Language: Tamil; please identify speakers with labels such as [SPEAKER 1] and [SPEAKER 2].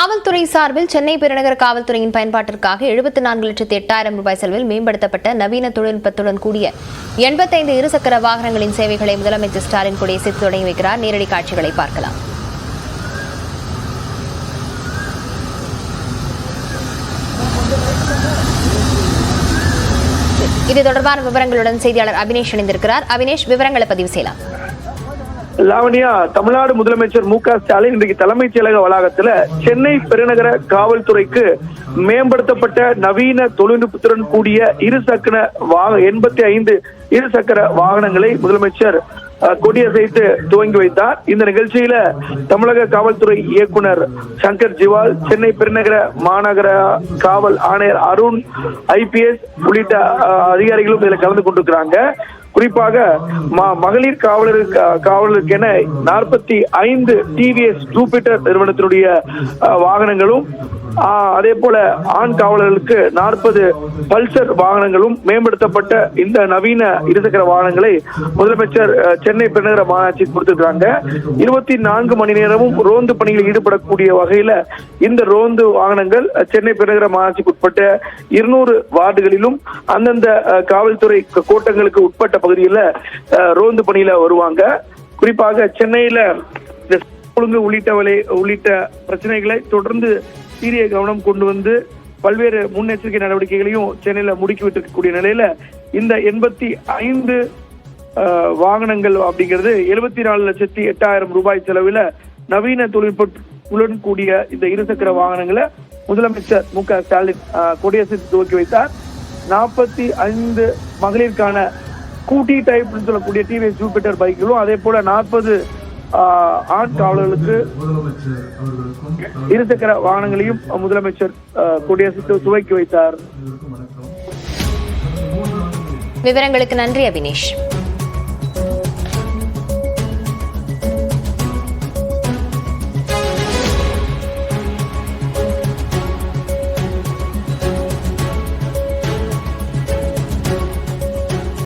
[SPEAKER 1] காவல்துறை சார்பில் சென்னை பெருநகர காவல்துறையின் பயன்பாட்டிற்காக 74,08,000 ரூபாய் செலவில் மேம்படுத்தப்பட்ட நவீன தொழில்நுட்பத்துடன் கூடிய 85 இருசக்கர வாகனங்களின் சேவைகளை முதலமைச்சர் ஸ்டாலின் கொடியசைத்து தொடங்கி வைக்கிறார். நேரடி காட்சிகளை பார்க்கலாம். இது தொடர்பான விவரங்களுடன் செய்தியாளர் அபினேஷ் இணைந்திருக்கிறார். அபினேஷ், விவரங்களை பதிவு செய்யலாம்.
[SPEAKER 2] லாவண்யா, தமிழ்நாடு முதலமைச்சர் மு.க. ஸ்டாலின் இன்றைக்கு தலைமைச் செயலக வளாகத்தில் சென்னை பெருநகர காவல்துறைக்கு மேம்படுத்தப்பட்ட நவீன தொழில்நுட்பத்துடன் கூடிய 85 இருசக்கர வாகனங்களை முதலமைச்சர் கொடியசைத்து துவங்கி வைத்தார். இந்த நிகழ்ச்சியில தமிழக காவல்துறை இயக்குனர் சங்கர் ஜிவால், சென்னை பெருநகர மாநகர காவல் ஆணையர் அருண் IPS உள்ளிட்ட அதிகாரிகளும் இதில் கலந்து கொண்டிருக்கிறாங்க. குறிப்பாக மகளிர் காவலருக்கென 45 TVS ஜூபிட்டர் நிறுவனத்தினுடைய வாகனங்களும், அதே போல ஆண் காவலர்களுக்கு 40 பல்சர் வாகனங்களும் மேம்படுத்தப்பட்ட இந்த நவீன இருசக்கர வாகனங்களை முதலமைச்சர் சென்னை பெருநகர மாநகராட்சிக்கு கொடுத்திருக்காங்க. 24 மணி நேரமும் ரோந்து பணியில் ஈடுபடக்கூடிய வகையில இந்த ரோந்து வாகனங்கள் சென்னை பெருநகர மாநகராட்சிக்கு உட்பட்ட 200 வார்டுகளிலும் அந்தந்த காவல்துறை கோட்டங்களுக்கு உட்பட்ட பகுதியில் ரோந்து பணியில வருவாங்க. குறிப்பாக சென்னையில ஒழுங்கு உள்ளிட்ட பிரச்சனைகளை தொடர்ந்து சீரிய கவனம் கொண்டு வந்து பல்வேறு முன்னெச்சரிக்கை நடவடிக்கைகளையும் சென்னையில முடுக்கிவிட்டிருக்கக்கூடிய நிலையில இந்த 85 வாகனங்கள் அப்படிங்கிறது 74,08,000 ரூபாய் செலவில் நவீன தொழில்நுட்பத்துடன் கூடிய இந்த இருசக்கர வாகனங்களை முதலமைச்சர் மு.க. ஸ்டாலின் கொடியசைத்து துவக்கி வைத்தார். 45 மகளிருக்கான ஸ்கூட்டி டைப் சொல்லக்கூடிய TVS ஜூபிட்டர் பைக்குகளும், அதே போல 40 ஆண் காவலர்களுக்கு இருசக்கர வாகனங்களையும் முதலமைச்சர் கொடியசைத்து துவக்கி வைத்தார்.
[SPEAKER 1] விவரங்களுக்கு நன்றி அபினேஷ்.